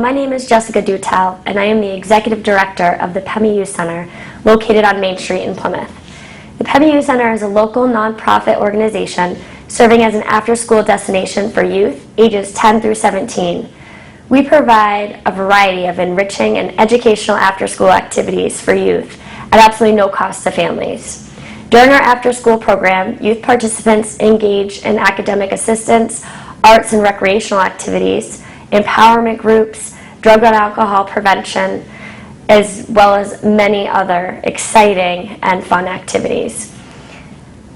my name is Jessica Dutel, and I am the Executive Director of the Pemi Youth Center, located on Main Street in Plymouth. The Pemi Youth Center is a local nonprofit organization serving as an after-school destination for youth ages 10 through 17. We provide a variety of enriching and educational after-school activities for youth at absolutely no cost to families. During our after-school program, youth participants engage in academic assistance, arts and recreational activities, empowerment groups, drug and alcohol prevention, as well as many other exciting and fun activities.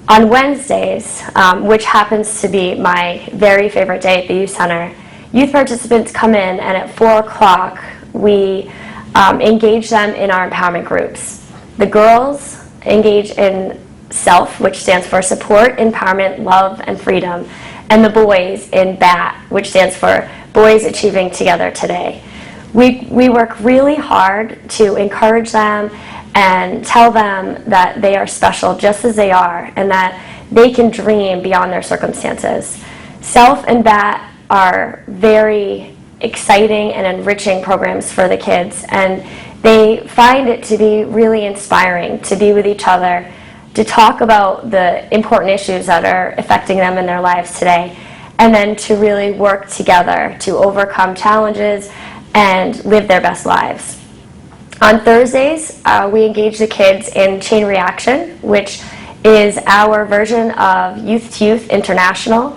On Wednesdays, which happens to be my very favorite day at the Youth Center, youth participants come in, and at 4 o'clock we engage them in our empowerment groups. The girls engage in SELF, which stands for Support, Empowerment, Love, and Freedom, and the boys in BAT, which stands for Boys Achieving Together Today. We work really hard to encourage them and tell them that they are special just as they are and that they can dream beyond their circumstances. SELF and BAT are very exciting and enriching programs for the kids, and they find it to be really inspiring to be with each other, to talk about the important issues that are affecting them in their lives today, and then to really work together to overcome challenges and live their best lives. On Thursdays, we engage the kids in Chain Reaction, which is our version of Youth to Youth International,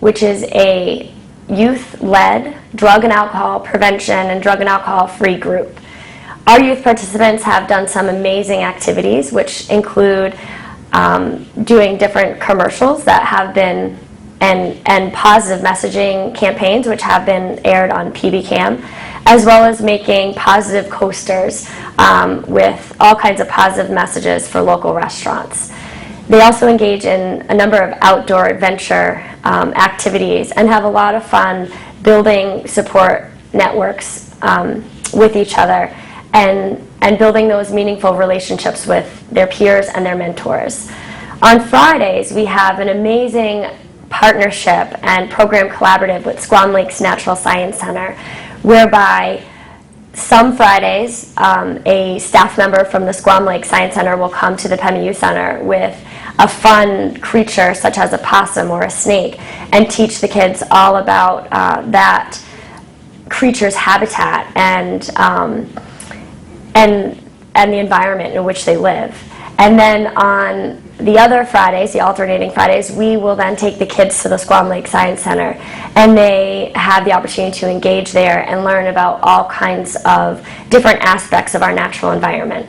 which is a youth-led drug and alcohol prevention and drug and alcohol-free group. Our youth participants have done some amazing activities, which include doing different commercials that have been, and positive messaging campaigns which have been aired on PBCam, as well as making positive coasters with all kinds of positive messages for local restaurants. They also engage in a number of outdoor adventure activities and have a lot of fun building support networks with each other and building those meaningful relationships with their peers and their mentors. On Fridays, we have an amazing partnership and program collaborative with Squam Lakes Natural Science Center, whereby some Fridays, a staff member from the Squam Lake Science Center will come to the Pemi Youth Center with a fun creature such as a possum or a snake and teach the kids all about that creature's habitat and the environment in which they live. And then on the other Fridays, the alternating Fridays, we will then take the kids to the Squam Lake Science Center, and they have the opportunity to engage there and learn about all kinds of different aspects of our natural environment.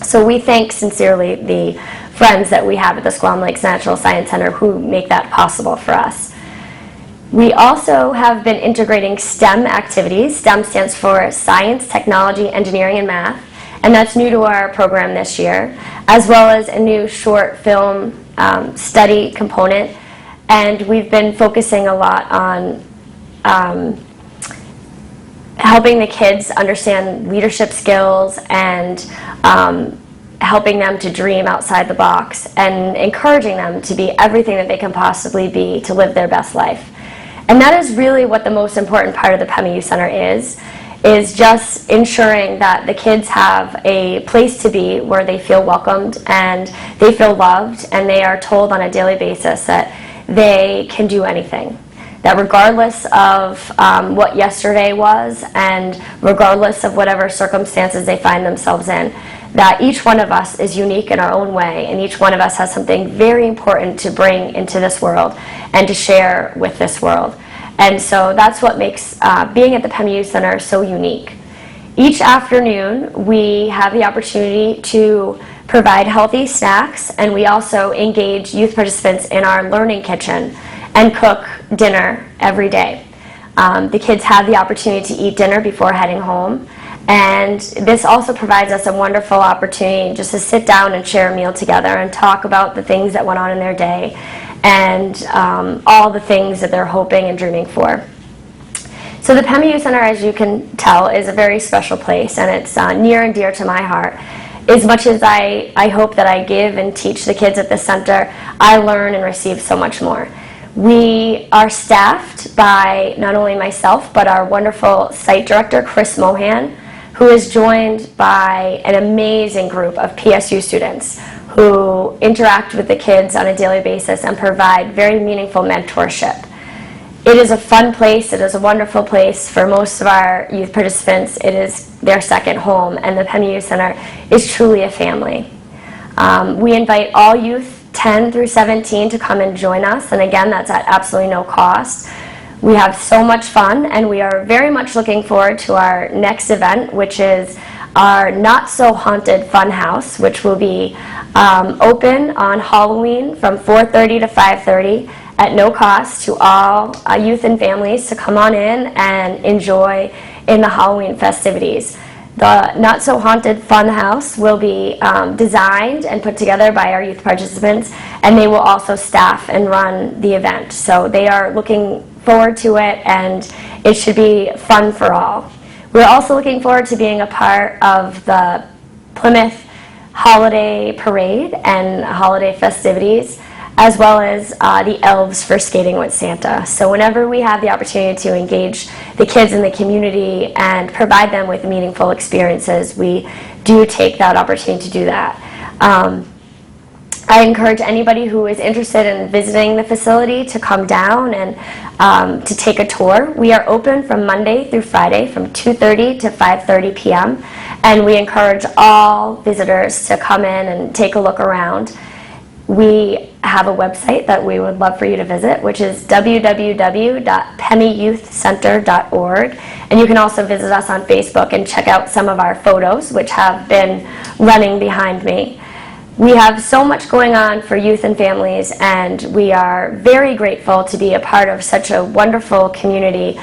So we thank sincerely the friends that we have at the Squam Lakes Natural Science Center who make that possible for us. We also have been integrating STEM activities. STEM stands for Science, Technology, Engineering, and Math, and that's new to our program this year, as well as a new short film study component. And we've been focusing a lot on helping the kids understand leadership skills and helping them to dream outside the box and encouraging them to be everything that they can possibly be to live their best life. And that is really what the most important part of the Pemi Youth Center is just ensuring that the kids have a place to be where they feel welcomed and they feel loved, and they are told on a daily basis that they can do anything. That regardless of what yesterday was and regardless of whatever circumstances they find themselves in, that each one of us is unique in our own way, and each one of us has something very important to bring into this world and to share with this world. And so that's what makes being at the Pemi Youth Center so unique. Each afternoon, we have the opportunity to provide healthy snacks, and we also engage youth participants in our learning kitchen and cook dinner every day. The kids have the opportunity to eat dinner before heading home, and this also provides us a wonderful opportunity just to sit down and share a meal together and talk about the things that went on in their day and all the things that they're hoping and dreaming for. So the Pemi Youth Center, as you can tell, is a very special place, and it's near and dear to my heart. As much as I hope that I give and teach the kids at the center, I learn and receive so much more. We are staffed by not only myself, but our wonderful site director, Chris Mohan, who is joined by an amazing group of PSU students who interact with the kids on a daily basis and provide very meaningful mentorship. It is a fun place. It is a wonderful place. For most of our youth participants, it is their second home, and the Pemi Youth Center is truly a family. We invite all youth 10 through 17 to come and join us, and again, that's at absolutely no cost. We have so much fun, and we are very much looking forward to our next event, which is our Not So Haunted Fun House, which will be open on Halloween from 4:30 to 5:30 at no cost to all youth and families to come on in and enjoy in the Halloween festivities. The Not So Haunted Fun House will be designed and put together by our youth participants, and they will also staff and run the event. So they are looking forward to it, and it should be fun for all. We're also looking forward to being a part of the Plymouth holiday parade and holiday festivities, as well as the elves for Skating with Santa. So whenever we have the opportunity to engage the kids in the community and provide them with meaningful experiences, we do take that opportunity to do that. I encourage anybody who is interested in visiting the facility to come down and to take a tour. We are open from Monday through Friday from 2:30 to 5:30 p.m. and we encourage all visitors to come in and take a look around. We have a website that we would love for you to visit, which is www.pemiyouthcenter.org, and you can also visit us on Facebook and check out some of our photos, which have been running behind me. We have so much going on for youth and families, and we are very grateful to be a part of such a wonderful community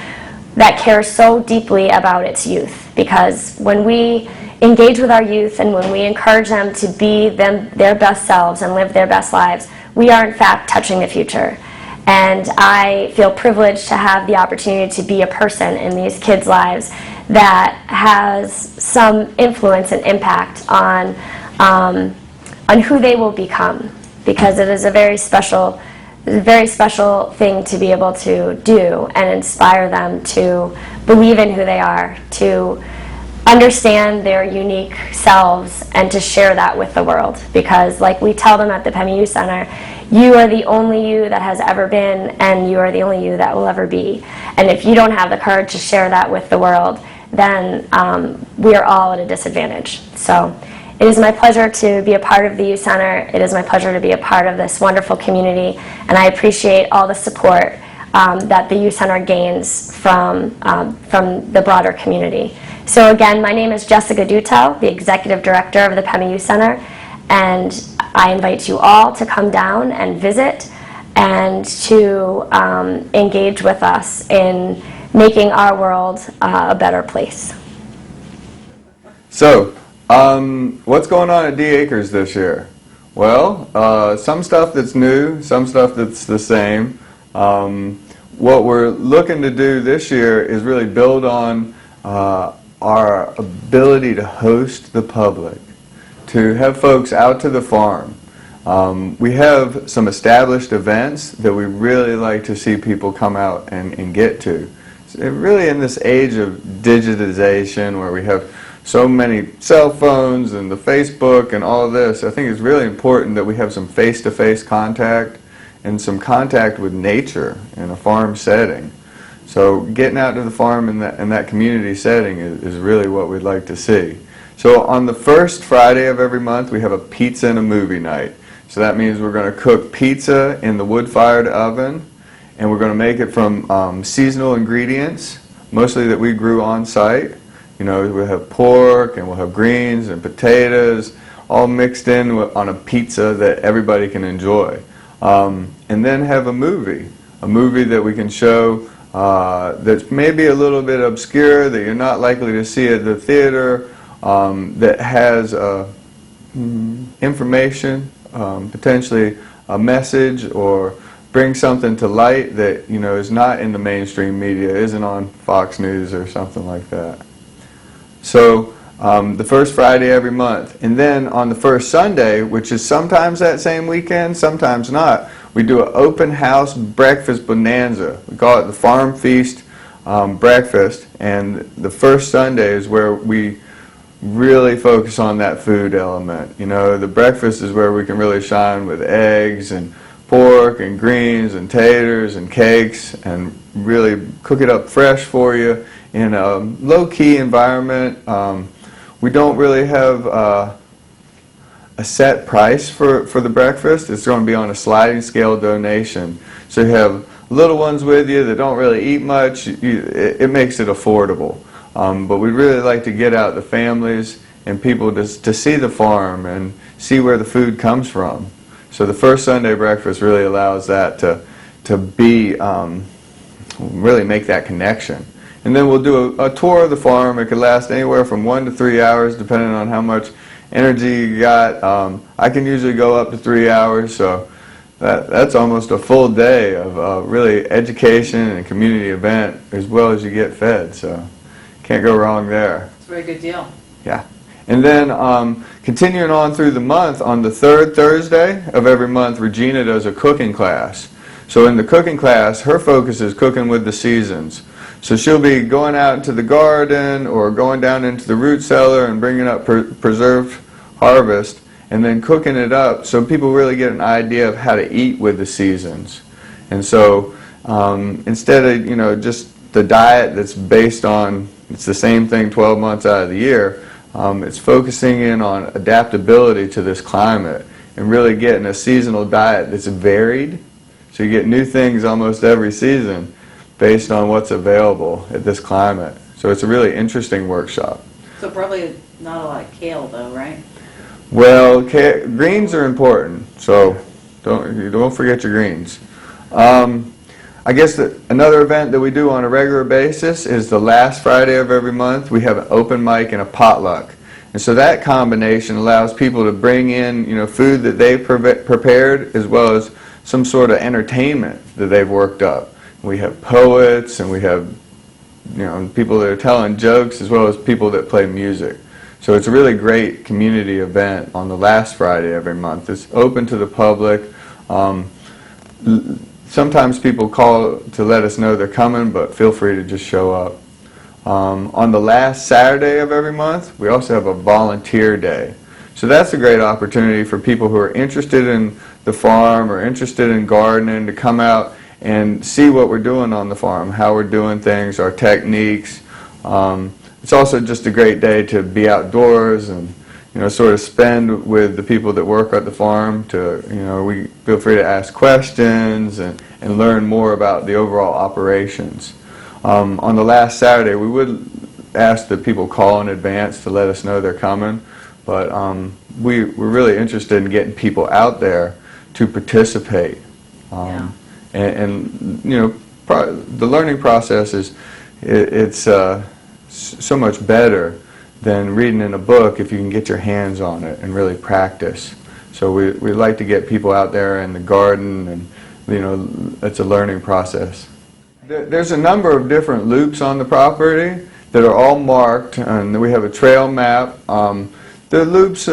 that cares so deeply about its youth, because when we engage with our youth and when we encourage them to be their best selves and live their best lives, we are in fact touching the future. And I feel privileged to have the opportunity to be a person in these kids' lives that has some influence and impact on who they will become, because it is a very special thing to be able to do and inspire them to believe in who they are, to understand their unique selves, and to share that with the world. Because like we tell them at the Pemi Youth Center, you are the only you that has ever been, and you are the only you that will ever be. And if you don't have the courage to share that with the world, then we are all at a disadvantage. So it is my pleasure to be a part of the Youth Center. It is my pleasure to be a part of this wonderful community, and I appreciate all the support that the Youth Center gains from the broader community. So again, my name is Jessica Dutel, the Executive Director of the Pemi Youth Center, and I invite you all to come down and visit and to engage with us in making our world a better place. So, what's going on at D Acres this year? Well, some stuff that's new, some stuff that's the same. What we're looking to do this year is really build on our ability to host the public, to have folks out to the farm. We have some established events that we really like to see people come out and get to. So really in this age of digitization where we have so many cell phones and the Facebook and all of this, I think it's really important that we have some face-to-face contact and some contact with nature in a farm setting. So getting out to the farm in that community setting is really what we'd like to see. So on the first Friday of every month, we have a pizza and a movie night. So that means we're going to cook pizza in the wood-fired oven, and we're going to make it from seasonal ingredients, mostly that we grew on site. You know, we'll have pork and we'll have greens and potatoes all mixed in on a pizza that everybody can enjoy. And then have a movie that we can show that's maybe a little bit obscure, that you're not likely to see at the theater, that has information, potentially a message, or bring something to light that, you know, is not in the mainstream media, isn't on Fox News or something like that. So the first Friday every month. And then on the first Sunday, which is sometimes that same weekend, sometimes not, we do an open house breakfast bonanza. We call it the Farm Feast breakfast. And the first Sunday is where we really focus on that food element. You know, the breakfast is where we can really shine with eggs and pork and greens and taters and cakes and really cook it up fresh for you in a low-key environment. We don't really have a set price for the breakfast. It's going to be on a sliding scale donation. So you have little ones with you that don't really eat much. It makes it affordable. But we'd really like to get out the families and people to see the farm and see where the food comes from. So the first Sunday breakfast really allows that to be, really make that connection. And then we'll do a tour of the farm. It could last anywhere from 1 to 3 hours depending on how much energy you got. I can usually go up to 3 hours, so that's almost a full day of really education and community event as well as you get fed. So can't go wrong there. It's a very good deal. Yeah. And then continuing on through the month, on the third Thursday of every month, Regina does a cooking class. So in the cooking class, her focus is cooking with the seasons. So she'll be going out into the garden or going down into the root cellar and bringing up preserved harvest and then cooking it up so people really get an idea of how to eat with the seasons. And so instead of, you know, just the diet that's based on, it's the same thing 12 months out of the year, it's focusing in on adaptability to this climate and really getting a seasonal diet that's varied. So you get new things almost every season based on what's available at this climate. So it's a really interesting workshop. So probably not a lot of kale though, right? Well, greens are important, so don't forget your greens. I guess that another event that we do on a regular basis is the last Friday of every month. We have an open mic and a potluck. And so that combination allows people to bring in, you know, food that they've prepared as well as some sort of entertainment that they've worked up. We have poets and we have, you know, people that are telling jokes as well as people that play music. So it's a really great community event on the last Friday every month. It's open to the public. Sometimes people call to let us know they're coming, but feel free to just show up. On the last Saturday of every month, we also have a volunteer day. So that's a great opportunity for people who are interested in the farm or interested in gardening to come out and see what we're doing on the farm, how we're doing things, our techniques. It's also just a great day to be outdoors and, you know, sort of spend with the people that work at the farm to, you know, we feel free to ask questions and learn more about the overall operations. On the last Saturday, we would ask that people call in advance to let us know they're coming, but we're really interested in getting people out there to participate. And you know, the learning process is, it's so much better than reading in a book if you can get your hands on it and really practice. So we like to get people out there in the garden, and you know, it's a learning process. There's a number of different loops on the property that are all marked, and we have a trail map. The loops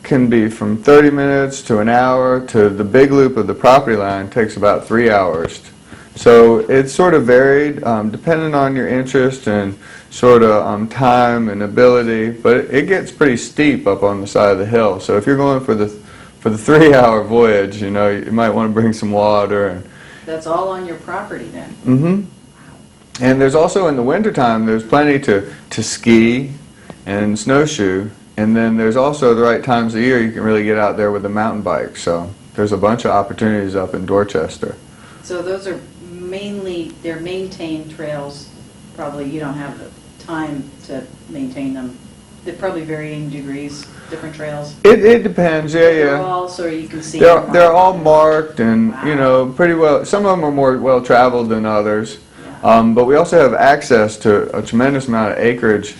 can be from 30 minutes to an hour to the big loop of the property line takes about 3 hours. So it's sort of varied depending on your interest and sort of time and ability, but it gets pretty steep up on the side of the hill. So if you're going for the 3-hour voyage, you know, you might want to bring some water. And that's all on your property then? Mm-hmm. And there's also in the wintertime, there's plenty to ski and snowshoe. And then there's also the right times of year you can really get out there with a mountain bike. So there's a bunch of opportunities up in Dorchester. So those are mainly, they're maintained trails. Probably you don't have the time to maintain them. They're probably varying degrees, different trails. It depends, yeah. They're all, so you can see. They're all marked and, you know, pretty well. Some of them are more well traveled than others. Yeah. But we also have access to a tremendous amount of acreage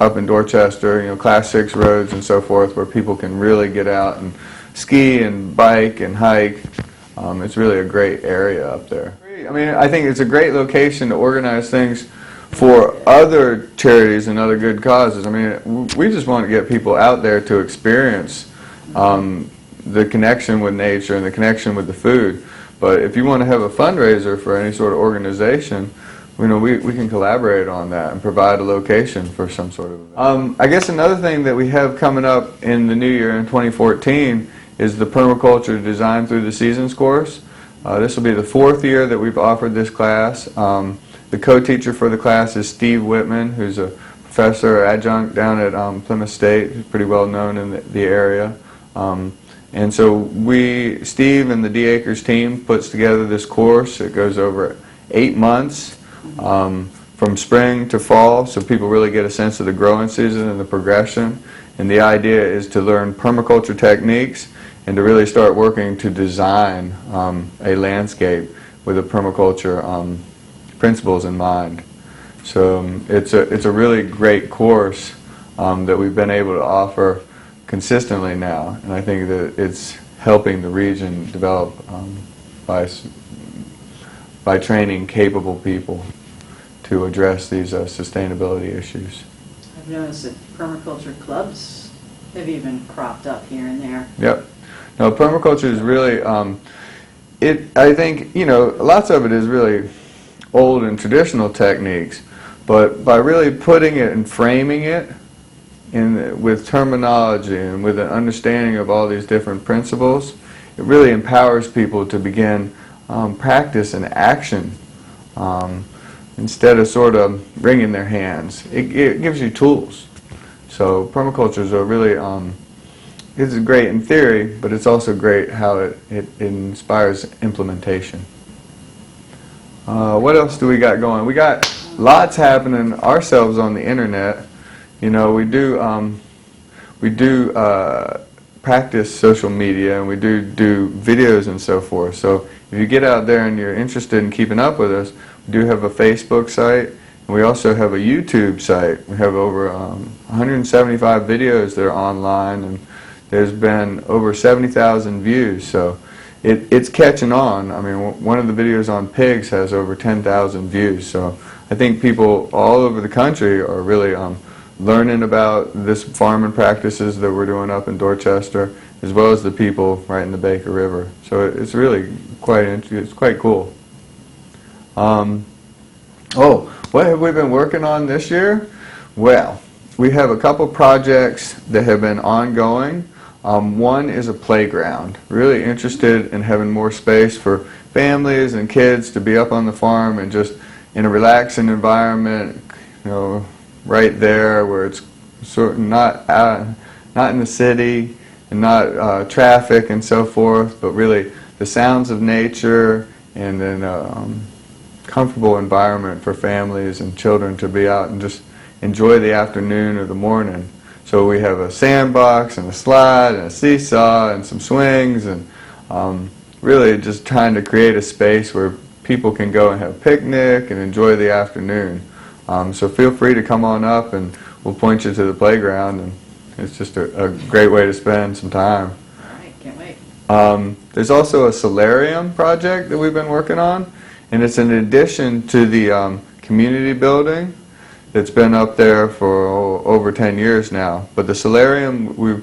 up in Dorchester, you know, Class 6 roads and so forth, where people can really get out and ski and bike and hike. It's really a great area up there. I mean, I think it's a great location to organize things for other charities and other good causes. I mean, we just want to get people out there to experience the connection with nature and the connection with the food. But if you want to have a fundraiser for any sort of organization, we can collaborate on that and provide a location for some sort of event. I guess another thing that we have coming up in the new year in 2014 is the Permaculture Design Through the Seasons course. This will be the 4th year that we've offered this class. The co-teacher for the class is Steve Whitman, who's a professor adjunct down at Plymouth State, who's pretty well known in the area. And so Steve and the D Acres team puts together this course. It goes over 8 months, from spring to fall, so people really get a sense of the growing season and the progression. And the idea is to learn permaculture techniques and to really start working to design a landscape with the permaculture principles in mind. So it's a really great course that we've been able to offer consistently now, and I think that it's helping the region develop by training capable people to address these sustainability issues. I've noticed that permaculture clubs have even cropped up here and there. Yep. No, permaculture is really, I think, lots of it is really old and traditional techniques, but by really putting it and framing it with terminology and with an understanding of all these different principles, it really empowers people to begin practice and action instead of sort of wringing their hands. It gives you tools. So permaculture is it's great in theory, but it's also great how it inspires implementation. What else do we got going? We got lots happening ourselves on the internet. We do practice social media, and we do videos and so forth. So if you get out there and you're interested in keeping up with us, we do have a Facebook site, and we also have a YouTube site. We have over 175 videos that are online, and there's been over 70,000 views. So it's catching on. I mean, one of the videos on pigs has over 10,000 views. So I think people all over the country are really learning about this farming practices that we're doing up in Dorchester, as well as the people right in the Baker River. So it's really quite cool. What have we been working on this year? Well, we have a couple projects that have been ongoing. One is a playground. Really interested in having more space for families and kids to be up on the farm and just in a relaxing environment, right there where it's sort of not in the city and not traffic and so forth, but really the sounds of nature and then comfortable environment for families and children to be out and just enjoy the afternoon or the morning. So we have a sandbox and a slide and a seesaw and some swings, and really just trying to create a space where people can go and have a picnic and enjoy the afternoon. So feel free to come on up and we'll point you to the playground, and it's just a great way to spend some time. All right, can't wait. There's also a solarium project that we've been working on, and it's in addition to the community building that's been up there for over 10 years now. But the solarium, we're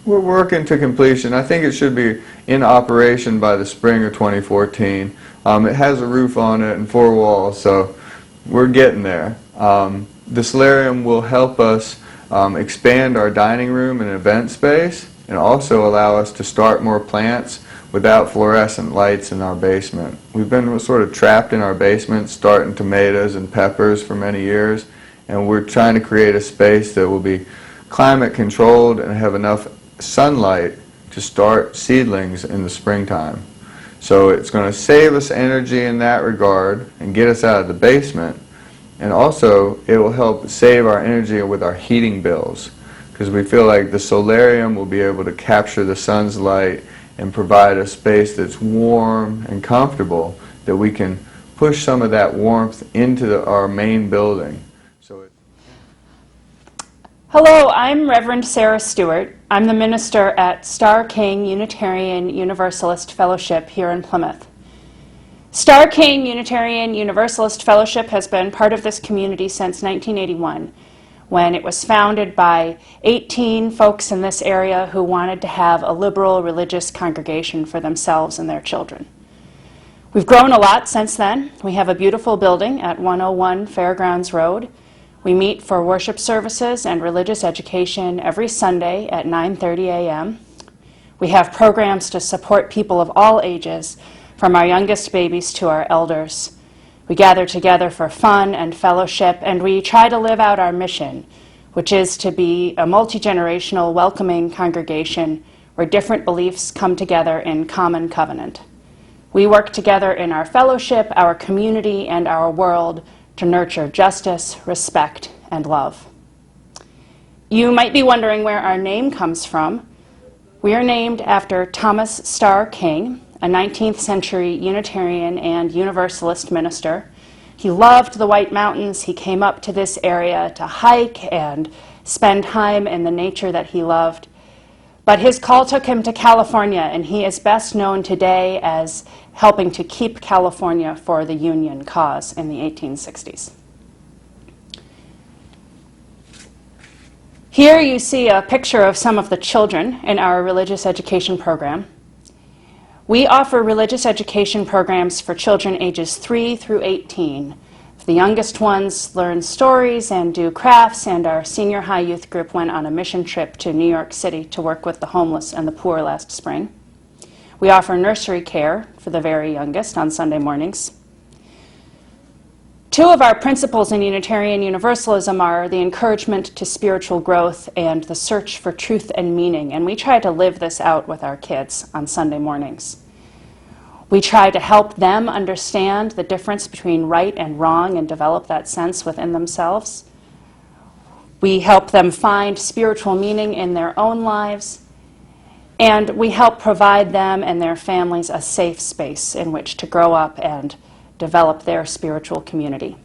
working to completion. I think it should be in operation by the spring of 2014. It has a roof on it and 4 walls, so we're getting there. The solarium will help us expand our dining room and event space, and also allow us to start more plants without fluorescent lights in our basement. We've been sort of trapped in our basement starting tomatoes and peppers for many years, and we're trying to create a space that will be climate controlled and have enough sunlight to start seedlings in the springtime. So it's going to save us energy in that regard and get us out of the basement, and also it will help save our energy with our heating bills, because we feel like the solarium will be able to capture the sun's light and provide a space that's warm and comfortable, that we can push some of that warmth into our main building. Hello, I'm Reverend Sarah Stewart. I'm the minister at Star King Unitarian Universalist Fellowship here in Plymouth. Star King Unitarian Universalist Fellowship has been part of this community since 1981, when it was founded by 18 folks in this area who wanted to have a liberal religious congregation for themselves and their children. We've grown a lot since then. We have a beautiful building at 101 Fairgrounds Road. We meet for worship services and religious education every Sunday at 9:30 a.m. We have programs to support people of all ages, from our youngest babies to our elders. We gather together for fun and fellowship, and we try to live out our mission, which is to be a multi-generational, welcoming congregation where different beliefs come together in common covenant. We work together in our fellowship, our community, and our world to nurture justice, respect, and love. You might be wondering where our name comes from. We are named after Thomas Starr King, a 19th century Unitarian and Universalist minister. He loved the White Mountains. He came up to this area to hike and spend time in the nature that he loved. But his call took him to California, and he is best known today as helping to keep California for the Union cause in the 1860s. Here you see a picture of some of the children in our religious education program. We offer religious education programs for children ages 3 through 18. The youngest ones learn stories and do crafts, and our senior high youth group went on a mission trip to New York City to work with the homeless and the poor last spring. We offer nursery care for the very youngest on Sunday mornings. Two of our principles in Unitarian Universalism are the encouragement to spiritual growth and the search for truth and meaning, and we try to live this out with our kids on Sunday mornings. We try to help them understand the difference between right and wrong and develop that sense within themselves. We help them find spiritual meaning in their own lives, and we help provide them and their families a safe space in which to grow up and develop their spiritual community.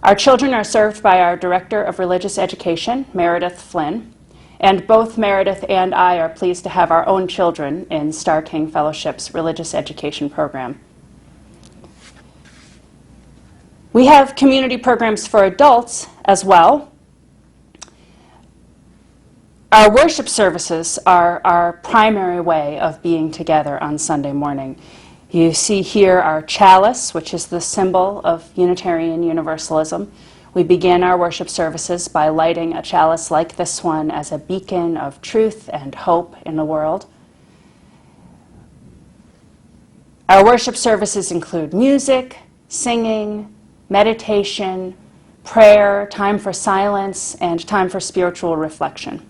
Our children are served by our Director of Religious Education, Meredith Flynn, and both Meredith and I are pleased to have our own children in Star King Fellowship's religious education program. We have community programs for adults as well. Our worship services are our primary way of being together on Sunday morning. You see here our chalice, which is the symbol of Unitarian Universalism. We begin our worship services by lighting a chalice like this one as a beacon of truth and hope in the world. Our worship services include music, singing, meditation, prayer, time for silence, and time for spiritual reflection.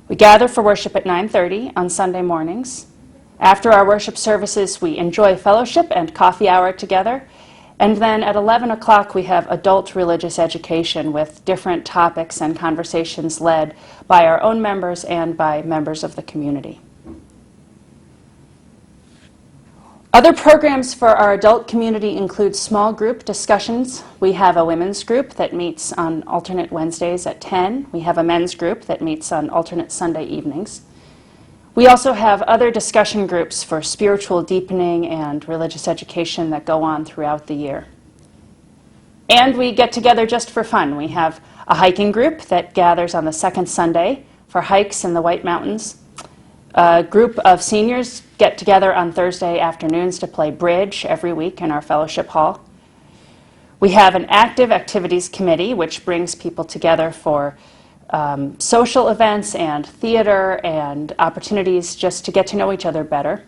We gather for worship at 9:30 on Sunday mornings. After our worship services, we enjoy fellowship and coffee hour together. And then at 11 o'clock, we have adult religious education with different topics and conversations led by our own members and by members of the community. Other programs for our adult community include small group discussions. We have a women's group that meets on alternate Wednesdays at 10. We have a men's group that meets on alternate Sunday evenings. We also have other discussion groups for spiritual deepening and religious education that go on throughout the year. And we get together just for fun. We have a hiking group that gathers on the second Sunday for hikes in the White Mountains. A group of seniors get together on Thursday afternoons to play bridge every week in our fellowship hall. We have an active activities committee which brings people together for social events and theater and opportunities just to get to know each other better.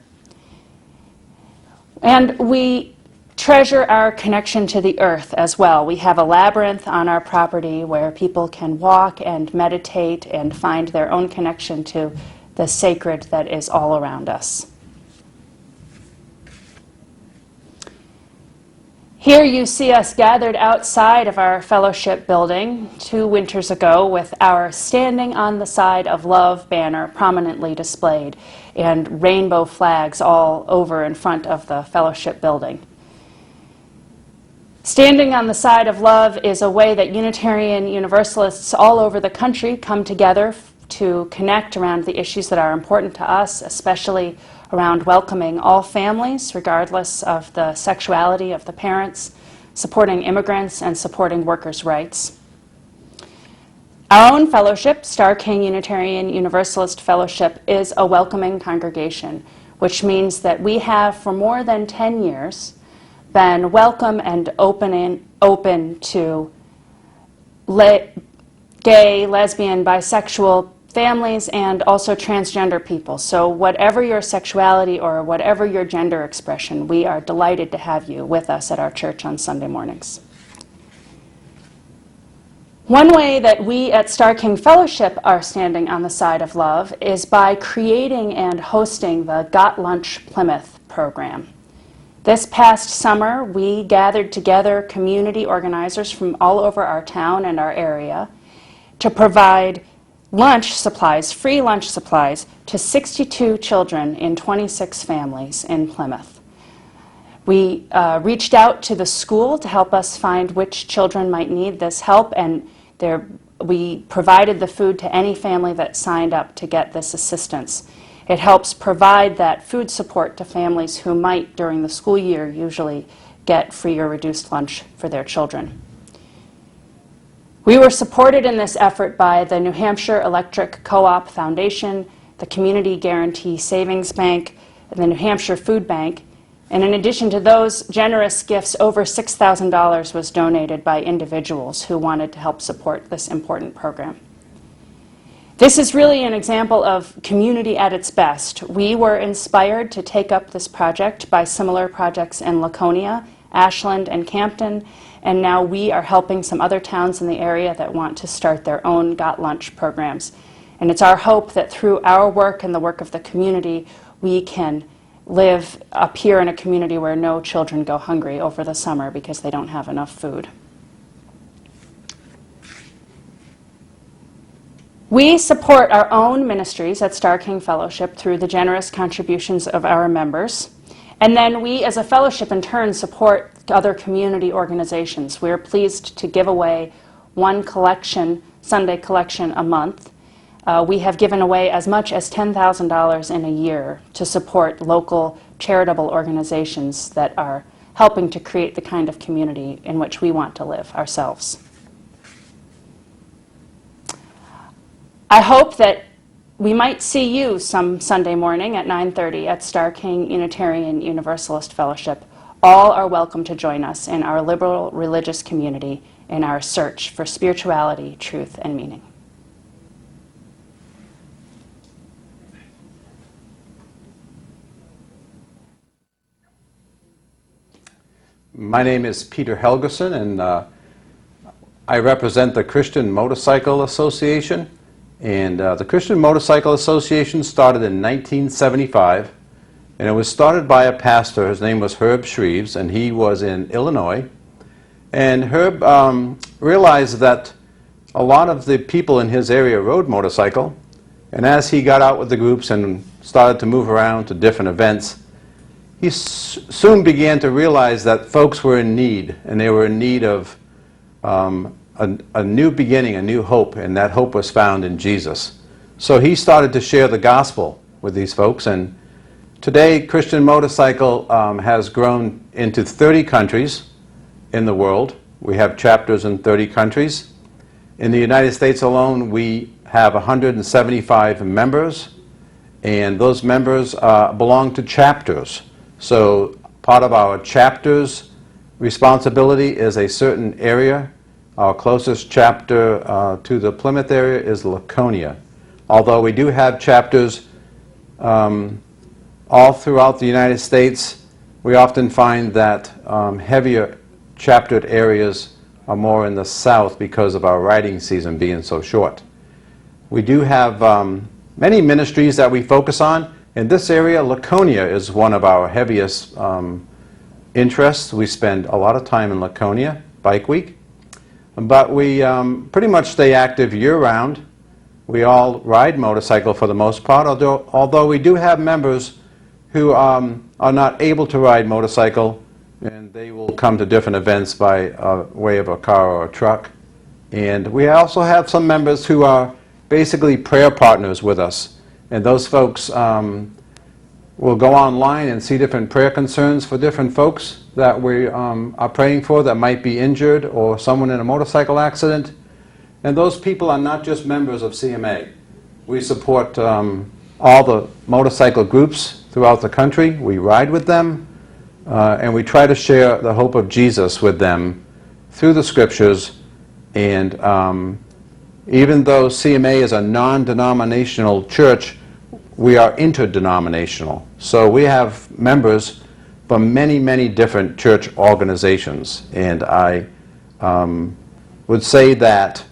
And we treasure our connection to the earth as well. We have a labyrinth on our property where people can walk and meditate and find their own connection to the sacred that is all around us. Here you see us gathered outside of our fellowship building 2 winters ago with our Standing on the Side of Love banner prominently displayed and rainbow flags all over in front of the fellowship building. Standing on the Side of Love is a way that Unitarian Universalists all over the country come together to connect around the issues that are important to us, especially around welcoming all families, regardless of the sexuality of the parents, supporting immigrants, and supporting workers' rights. Our own fellowship, Star King Unitarian Universalist Fellowship, is a welcoming congregation, which means that we have for more than 10 years been welcome and open to gay, lesbian, bisexual families and also transgender people. So whatever your sexuality or whatever your gender expression, we are delighted to have you with us at our church on Sunday mornings. One way that we at Star King Fellowship are standing on the side of love is by creating and hosting the Got Lunch Plymouth program. This past summer, we gathered together community organizers from all over our town and our area to provide lunch supplies, free lunch supplies, to 62 children in 26 families in Plymouth. We reached out to the school to help us find which children might need this help, and we provided the food to any family that signed up to get this assistance. It helps provide that food support to families who might, during the school year, usually get free or reduced lunch for their children. We were supported in this effort by the New Hampshire Electric Co-op Foundation, the Community Guarantee Savings Bank, and the New Hampshire Food Bank. And in addition to those generous gifts, over $6,000 was donated by individuals who wanted to help support this important program. This is really an example of community at its best. We were inspired to take up this project by similar projects in Laconia, Ashland, and Campton, and now we are helping some other towns in the area that want to start their own Got Lunch programs. And it's our hope that through our work and the work of the community, we can live up here in a community where no children go hungry over the summer because they don't have enough food. We support our own ministries at Star King Fellowship through the generous contributions of our members. And then we, as a fellowship, in turn, support other community organizations. We're pleased to give away one collection, Sunday collection, a month. We have given away as much as $10,000 in a year to support local charitable organizations that are helping to create the kind of community in which we want to live ourselves. I hope that we might see you some Sunday morning at 9:30 at Star King Unitarian Universalist Fellowship. All are welcome to join us in our liberal religious community in our search for spirituality, truth, and meaning. My name is Peter Helgeson, and I represent the Christian Motorcycle Association. And the Christian Motorcycle Association started in 1975, and it was started by a pastor. His name was Herb Shreves, and he was in Illinois. And Herb realized that a lot of the people in his area rode motorcycle, and as he got out with the groups and started to move around to different events, he soon began to realize that folks were in need, and they were in need of a new beginning, a new hope, and that hope was found in Jesus. So he started to share the gospel with these folks, and today Christian Motorcycle has grown into 30 countries in the world. We have chapters in 30 countries. In the United States alone, we have 175 members, and those members belong to chapters. So part of our chapter's responsibility is a certain area. Our closest chapter to the Plymouth area is Laconia. Although we do have chapters all throughout the United States, we often find that heavier chaptered areas are more in the south because of our riding season being so short. We do have many ministries that we focus on. In this area, Laconia is one of our heaviest interests. We spend a lot of time in Laconia, Bike Week. But we pretty much stay active year-round. We all ride motorcycle for the most part, although we do have members who are not able to ride motorcycle, and they will come to different events by way of a car or a truck. And we also have some members who are basically prayer partners with us. And those folks will go online and see different prayer concerns for different folks that we are praying for that might be injured or someone in a motorcycle accident. And those people are not just members of CMA. We support all the motorcycle groups throughout the country. We ride with them, and we try to share the hope of Jesus with them through the scriptures. And even though CMA is a non-denominational church, we are interdenominational. So we have members from many, many different church organizations. And I would say that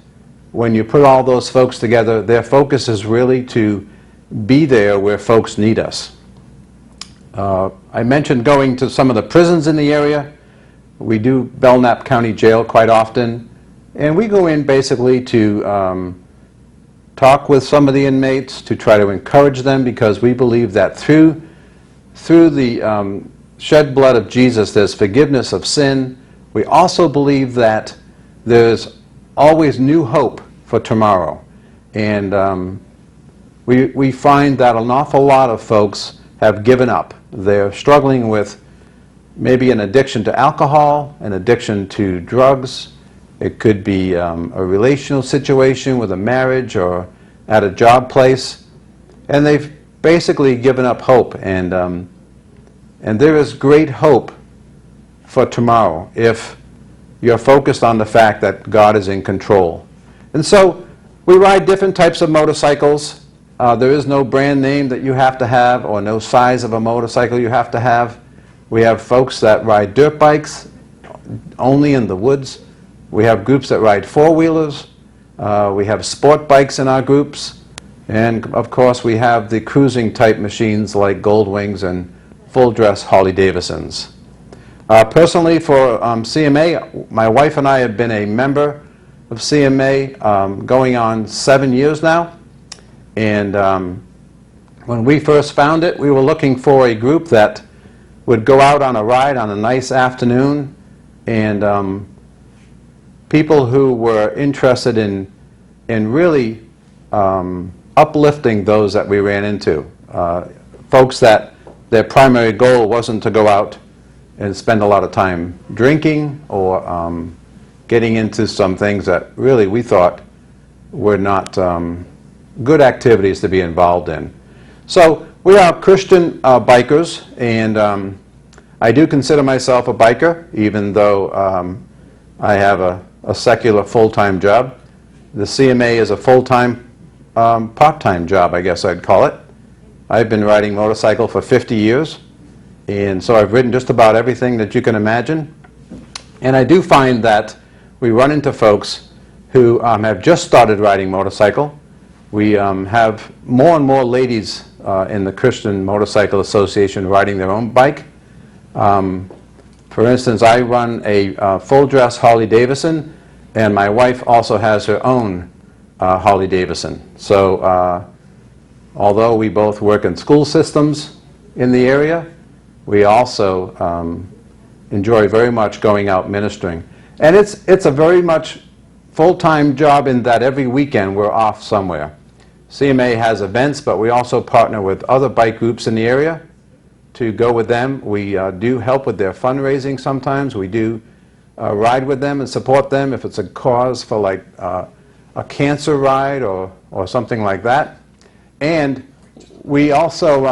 when you put all those folks together, their focus is really to be there where folks need us. I mentioned going to some of the prisons in the area. We do Belknap County Jail quite often. And we go in basically to talk with some of the inmates, to try to encourage them, because we believe that through the shed blood of Jesus, there's forgiveness of sin. We also believe that there's always new hope for tomorrow. And we find that an awful lot of folks have given up. They're struggling with maybe an addiction to alcohol, an addiction to drugs. It could be a relational situation with a marriage or at a job place. And they've basically given up hope. And there is great hope for tomorrow if you're focused on the fact that God is in control. And so we ride different types of motorcycles. There is no brand name that you have to have or no size of a motorcycle you have to have. We have folks that ride dirt bikes only in the woods. We have groups that ride four-wheelers. We have sport bikes in our groups. And of course we have the cruising type machines like Goldwings and full-dress Harley-Davidsons. Personally for CMA, my wife and I have been a member of CMA going on 7 years now. And when we first found it, we were looking for a group that would go out on a ride on a nice afternoon, and people who were interested in really uplifting those that we ran into. Folks that their primary goal wasn't to go out and spend a lot of time drinking or getting into some things that really we thought were not good activities to be involved in. So we are Christian bikers, and I do consider myself a biker, even though I have a secular full-time job. The CMA is a full-time, part-time job, I guess I'd call it. I've been riding motorcycle for 50 years, and so I've ridden just about everything that you can imagine. And I do find that we run into folks who have just started riding motorcycle. We have more and more ladies in the Christian Motorcycle Association riding their own bike. For instance, I run a full-dress Harley-Davidson, and my wife also has her own Harley-Davidson. So although we both work in school systems in the area, we also enjoy very much going out ministering. And it's a very much full-time job in that every weekend we're off somewhere. CMA has events, but we also partner with other bike groups in the area to go with them. We do help with their fundraising sometimes. We do ride with them and support them if it's a cause for like a cancer ride or something like that. And we also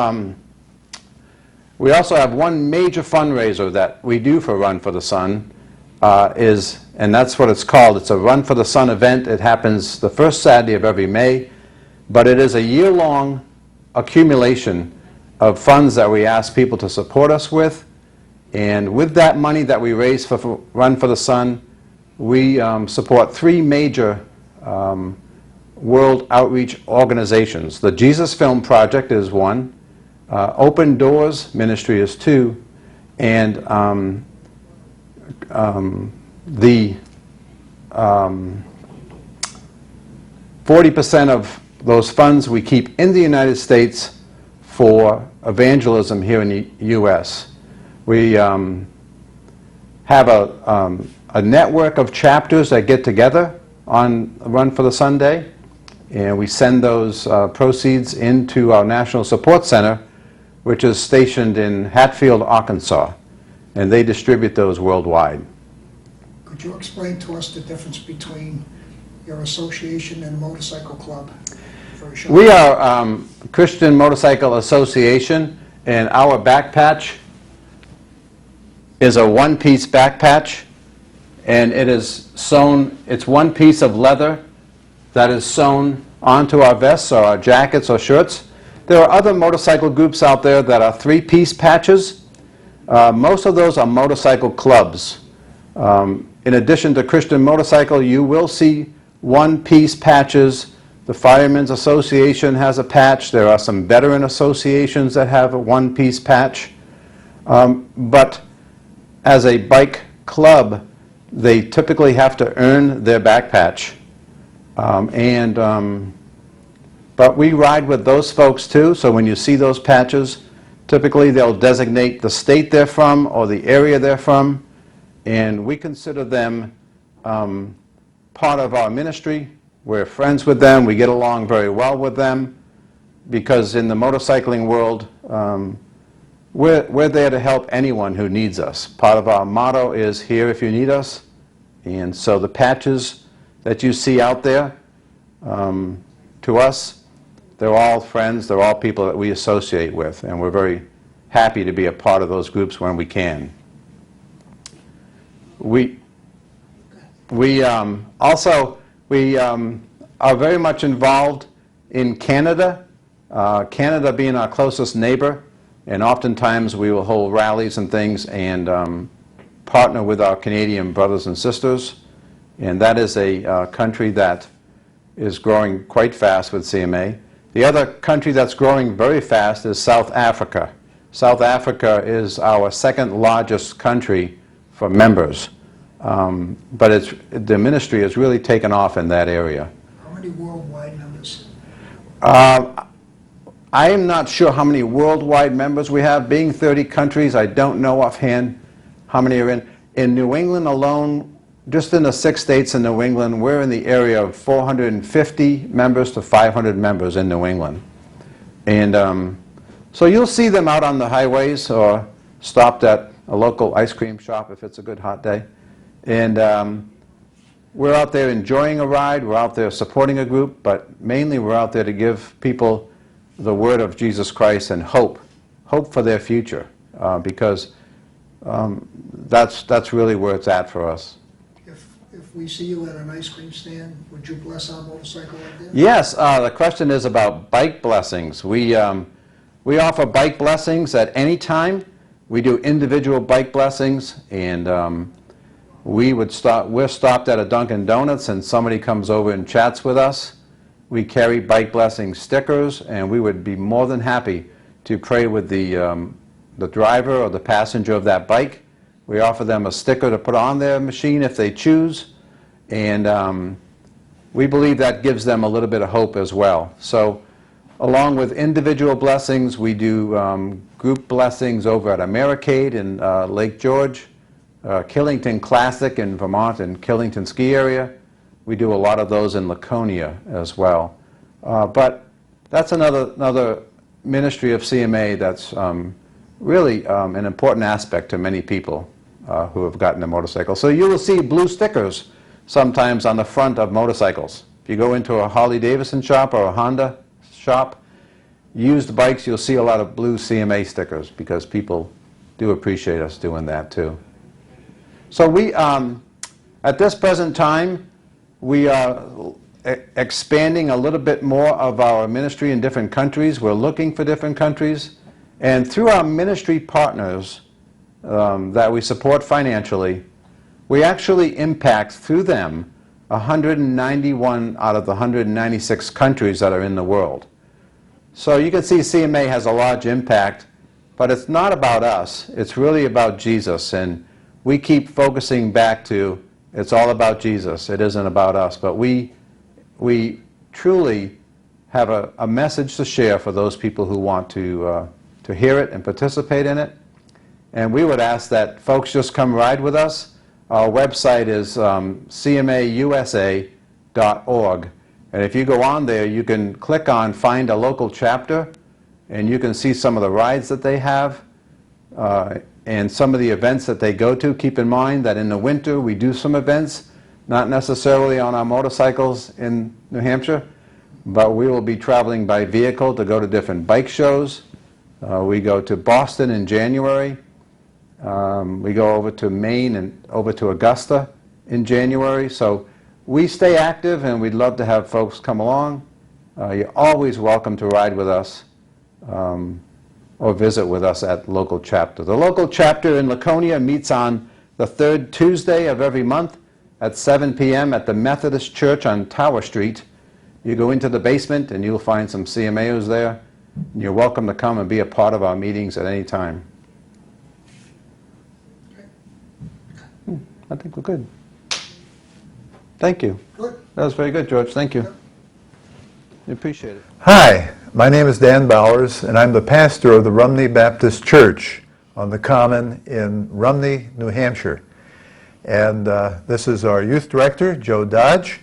have one major fundraiser that we do for Run for the Sun, and that's what it's called. It's a Run for the Sun event. It happens the first Saturday of every May, but it is a year-long accumulation of funds that we ask people to support us with. And with that money that we raise for Run for the Sun, we support three major world outreach organizations. The Jesus Film Project is one, Open Doors Ministry is two, and the 40% of those funds we keep in the United States for evangelism here in the U.S. We have a network of chapters that get together on Run for the Sunday, and we send those proceeds into our National Support Center, which is stationed in Hatfield, Arkansas, and they distribute those worldwide. Could you explain to us the difference between your association and motorcycle club? Very short. We are Christian Motorcycle Association, and our back patch is a one-piece back patch, and it is sewn, it's one piece of leather that is sewn onto our vests or our jackets or shirts. There are other motorcycle groups out there that are three-piece patches. Most of those are motorcycle clubs. In addition to Christian Motorcycle, you will see one-piece patches. The Firemen's Association has a patch. There are some veteran associations that have a one-piece patch. But as a bike club, they typically have to earn their back patch. But we ride with those folks too, so when you see those patches, typically they'll designate the state they're from or the area they're from, and we consider them part of our ministry. We're friends with them. We get along very well with them because in the motorcycling world, we're there to help anyone who needs us. Part of our motto is here if you need us, and so the patches that you see out there, to us, they're all friends, they're all people that we associate with, and we're very happy to be a part of those groups when we can. We also are very much involved in Canada, Canada being our closest neighbor, and oftentimes we will hold rallies and things and partner with our Canadian brothers and sisters, and that is a country that is growing quite fast with CMA. The other country that's growing very fast is South Africa. South Africa is our second largest country for members, but the ministry has really taken off in that area. How many worldwide members? I am not sure how many worldwide members we have. Being 30 countries, I don't know offhand how many are in. In New England alone, just in the 6 states in New England, we're in the area of 450 members to 500 members in New England. And so you'll see them out on the highways or stopped at a local ice cream shop if it's a good hot day. And we're out there enjoying a ride, we're out there supporting a group, but mainly we're out there to give people the word of Jesus Christ and hope for their future, because that's really where it's at for us. If we see you at an ice cream stand, would you bless our motorcycle like that? Yes, the question is about bike blessings. We offer bike blessings at any time. We do individual bike blessings, and we're stopped at a Dunkin' Donuts and somebody comes over and chats with us. We carry bike blessing stickers, and we would be more than happy to pray with the driver or the passenger of that bike. We offer them a sticker to put on their machine if they choose, and we believe that gives them a little bit of hope as well. So along with individual blessings, we do group blessings over at Americade in Lake George, Killington Classic in Vermont and Killington ski area. We do a lot of those in Laconia as well. But that's another ministry of CMA that's really an important aspect to many people who have gotten a motorcycle. So you will see blue stickers sometimes on the front of motorcycles. If you go into a Harley-Davidson shop or a Honda shop, used bikes, you'll see a lot of blue CMA stickers because people do appreciate us doing that too. So we, at this present time, we are expanding a little bit more of our ministry in different countries. We're looking for different countries. And through our ministry partners that we support financially, we actually impact through them 191 out of the 196 countries that are in the world. So you can see CMA has a large impact, but it's not about us. It's really about Jesus. And we keep focusing back to it's all about Jesus. It isn't about us. But we truly have a message to share for those people who want to hear it and participate in it. And we would ask that folks just come ride with us. Our website is cmausa.org. And if you go on there, you can click on Find a Local Chapter, and you can see some of the rides that they have and some of the events that they go to. Keep in mind that in the winter we do some events, not necessarily on our motorcycles in New Hampshire, but we will be traveling by vehicle to go to different bike shows. We go to Boston in January. We go over to Maine and over to Augusta in January. So we stay active, and we'd love to have folks come along. You're always welcome to ride with us or visit with us at local chapter. The local chapter in Laconia meets on the third Tuesday of every month at 7 p.m. at the Methodist Church on Tower Street. You go into the basement and you'll find some CMAs there. You're welcome to come and be a part of our meetings at any time. I think we're good. Thank you. Good. That was very good, George. Thank you. I appreciate it. Hi, my name is Dan Bowers, and I'm the pastor of the Rumney Baptist Church on the Common in Rumney, New Hampshire. And this is our youth director, Joe Dodge.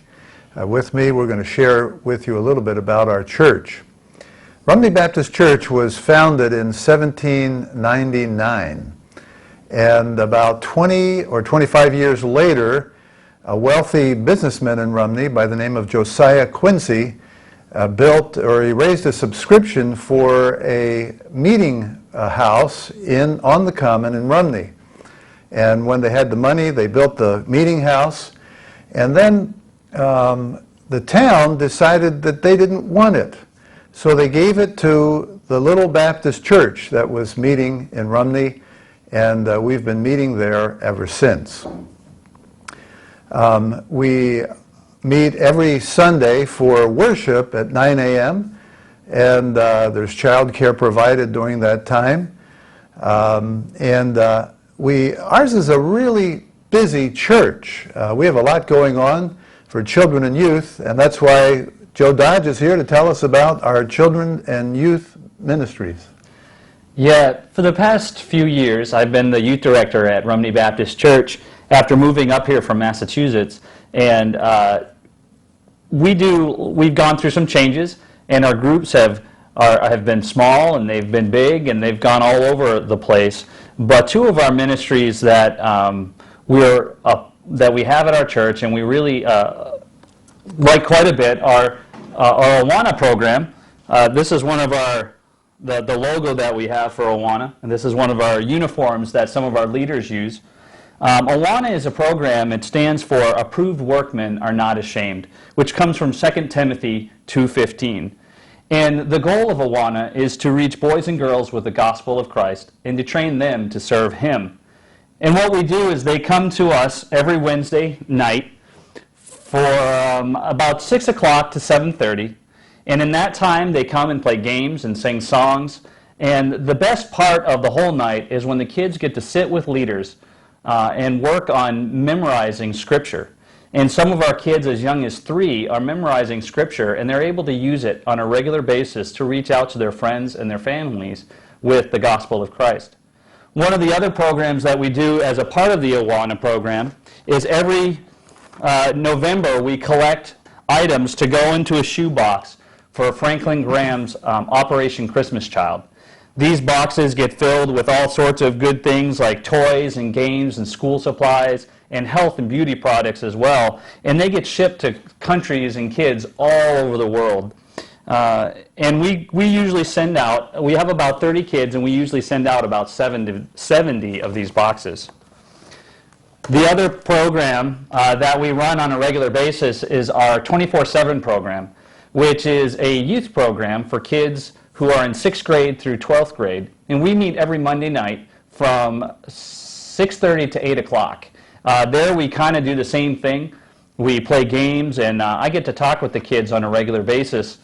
With me, we're going to share with you a little bit about our church. Rumney Baptist Church was founded in 1799, and about 20 or 25 years later, a wealthy businessman in Rumney by the name of Josiah Quincy he raised a subscription for a meeting house on the Common in Rumney. And when they had the money, they built the meeting house, and then the town decided that they didn't want it. So they gave it to the little Baptist church that was meeting in Rumney, and we've been meeting there ever since. We meet every Sunday for worship at 9 a.m., and there's child care provided during that time. Ours is a really busy church. We have a lot going on for children and youth, and that's why Joe Dodge is here to tell us about our children and youth ministries. Yeah, for the past few years, I've been the youth director at Rumney Baptist Church after moving up here from Massachusetts, and we've gone through some changes, and our groups have been small, and they've been big, and they've gone all over the place. But two of our ministries that we have at our church, and we really like quite a bit, are our Awana program. This is one of the logo that we have for Awana, and this is one of our uniforms that some of our leaders use. Awana is a program. It stands for Approved Workmen Are Not Ashamed, which comes from 2 Timothy 2:15. And the goal of Awana is to reach boys and girls with the gospel of Christ and to train them to serve Him. And what we do is they come to us every Wednesday night for about 6 o'clock to 7:30. And in that time, they come and play games and sing songs. And the best part of the whole night is when the kids get to sit with leaders and work on memorizing Scripture. And some of our kids as young as 3 are memorizing Scripture, and they're able to use it on a regular basis to reach out to their friends and their families with the gospel of Christ. One of the other programs that we do as a part of the Awana program is every November we collect items to go into a shoebox for Franklin Graham's Operation Christmas Child. These boxes get filled with all sorts of good things like toys and games and school supplies and health and beauty products as well. And they get shipped to countries and kids all over the world. And we usually send out, we have about 30 kids, and we usually send out about 70 of these boxes. The other program that we run on a regular basis is our 24/7 program, which is a youth program for kids who are in 6th grade through 12th grade. And we meet every Monday night from 6:30 to 8 o'clock. There we kind of do the same thing. We play games, and I get to talk with the kids on a regular basis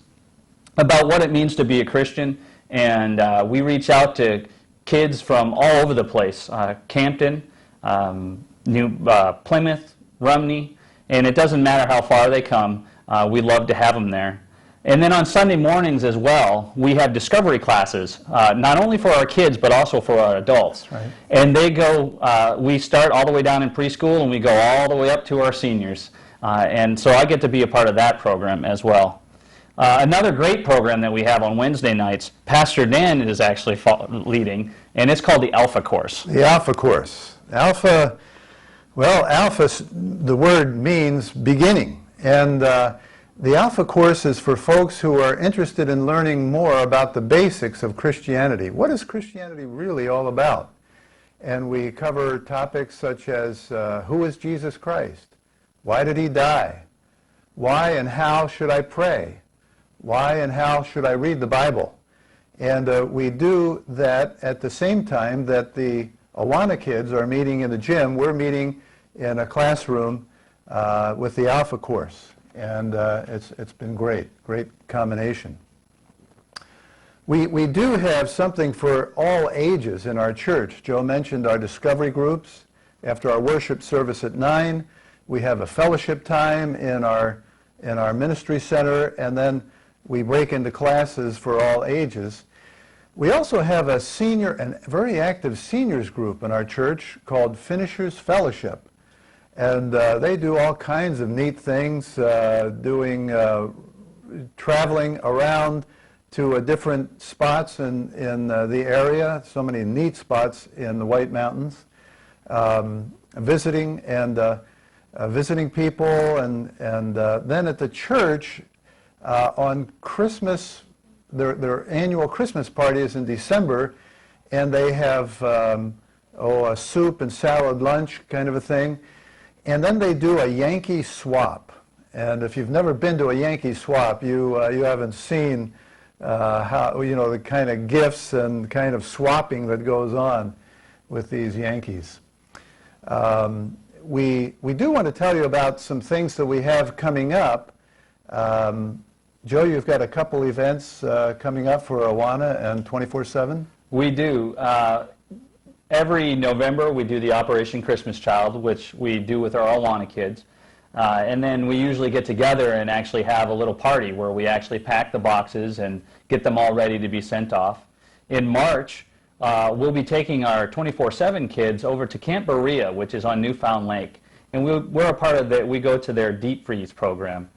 about what it means to be a Christian. And we reach out to kids from all over the place, Campton, Plymouth, Rumney, and it doesn't matter how far they come. We love to have them there. And then on Sunday mornings as well, we have discovery classes, not only for our kids, but also for our adults. Right. And they go, we start all the way down in preschool, and we go all the way up to our seniors. And so I get to be a part of that program as well. Another great program that we have on Wednesday nights, Pastor Dan is actually leading, and it's called the Alpha Course. The Alpha Course. Alpha, well, Alpha, the word means beginning. And the Alpha Course is for folks who are interested in learning more about the basics of Christianity. What is Christianity really all about? And we cover topics such as who is Jesus Christ? Why did he die? Why and how should I pray? Why and how should I read the Bible? And we do that at the same time that the Awana kids are meeting in the gym. We're meeting in a classroom with the Alpha Course. And it's been great combination. We do have something for all ages in our church. Joe mentioned our discovery groups. After our worship service at 9, we have a fellowship time in our ministry center, and then we break into classes for all ages. We also have a senior and very active seniors group in our church called Finishers Fellowship. And they do all kinds of neat things, traveling around to different spots in the area, so many neat spots in the White Mountains, visiting people, and then at the church on Christmas, their annual Christmas party is in December, and they have a soup and salad lunch kind of a thing, and then they do a Yankee swap. And if you've never been to a Yankee swap, you haven't seen how, the kind of gifts and kind of swapping that goes on with these Yankees. We do want to tell you about some things that we have coming up. Joe, you've got a couple events coming up for Awana and 24/7? We do. Every November we do the Operation Christmas Child, which we do with our Awana kids. And then we usually get together and actually have a little party where we actually pack the boxes and get them all ready to be sent off. In March, we'll be taking our 24/7 kids over to Camp Berea, which is on Newfound Lake. And we're a part of we go to their deep freeze program.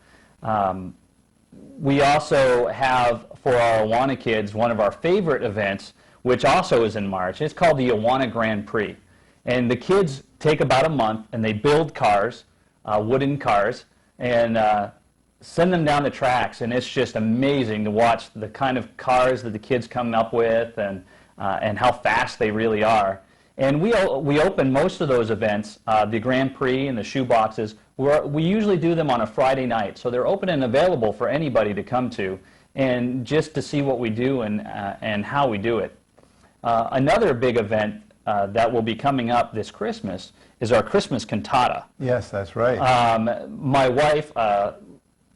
We also have, for our Awana kids, one of our favorite events, which also is in March. It's called the Awana Grand Prix. And the kids take about a month and they build cars, wooden cars, and send them down the tracks. And it's just amazing to watch the kind of cars that the kids come up with and how fast they really are. And we open most of those events, the Grand Prix and the shoe boxes. We usually do them on a Friday night, so they're open and available for anybody to come to, and just to see what we do and how we do it. Another big event that will be coming up this Christmas is our Christmas cantata. Yes, that's right. My wife,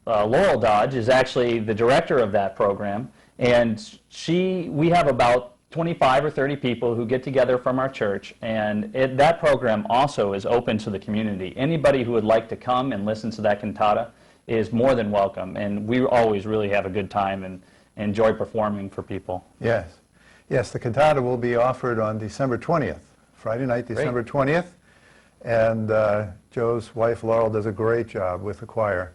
Laurel Dodge, is actually the director of that program, and we have about 25 or 30 people who get together from our church, and that program also is open to the community. Anybody who would like to come and listen to that cantata is more than welcome, and we always really have a good time and enjoy performing for people. Yes. Yes, the cantata will be offered on December 20th, Friday night, December 20th, and Joe's wife, Laurel, does a great job with the choir.